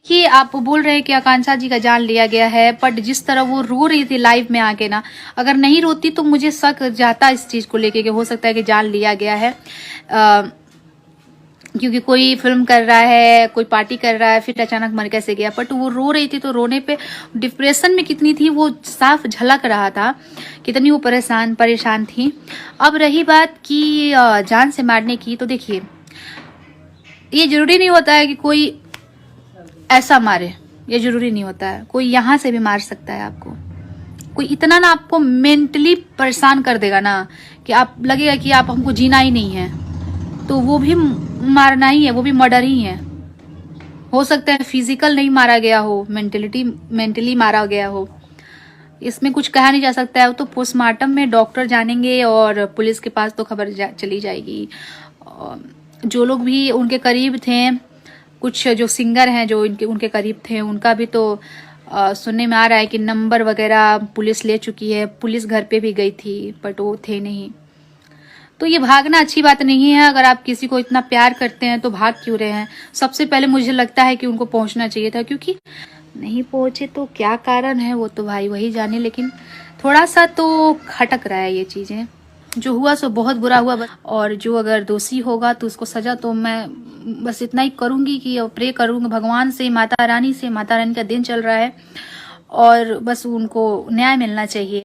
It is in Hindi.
कि आप बोल रहे हैं कि आकांक्षा जी का जान लिया गया है, बट जिस तरह वो रो रही थी लाइव में आके ना, अगर नहीं रोती तो मुझे शक जाता इस चीज को लेके कि हो सकता है कि जान लिया गया है। क्योंकि कोई फिल्म कर रहा है, कोई पार्टी कर रहा है, फिर अचानक मर कैसे गया। बट वो रो रही थी तो रोने पे डिप्रेशन में कितनी थी वो साफ झलक रहा था, कितनी वो परेशान थी। अब रही बात की जान से मारने की, तो देखिए ये जरूरी नहीं होता है कि कोई ऐसा मारे, ये जरूरी नहीं होता है। कोई यहाँ से भी मार सकता है आपको। कोई इतना ना आपको मेंटली परेशान कर देगा ना कि आप लगेगा कि आप हमको जीना ही नहीं है, तो वो भी मारना ही है, वो भी मर्डर ही है। हो सकता है फिजिकल नहीं मारा गया हो, मेंटली मारा गया हो, इसमें कुछ कहा नहीं जा सकता है। तो पोस्टमार्टम में डॉक्टर जानेंगे और पुलिस के पास तो खबर चली जाएगी। जो लोग भी उनके करीब थे, कुछ जो सिंगर हैं जो उनके करीब थे, उनका भी तो सुनने में आ रहा है कि नंबर वगैरह पुलिस ले चुकी है। पुलिस घर पे भी गई थी बट वो थे नहीं। तो ये भागना अच्छी बात नहीं है। अगर आप किसी को इतना प्यार करते हैं तो भाग क्यों रहे हैं? सबसे पहले मुझे लगता है कि उनको पहुंचना चाहिए था, क्योंकि नहीं पहुंचे तो क्या कारण है वो तो भाई वही जाने, लेकिन थोड़ा सा तो खटक रहा है ये चीजें। जो हुआ सो बहुत बुरा हुआ, और जो अगर दोषी होगा तो उसको सजा, तो मैं बस इतना ही करूंगी कि प्रे करूंगी भगवान से, माता रानी से। माता रानी का दिन चल रहा है और बस उनको न्याय मिलना चाहिए।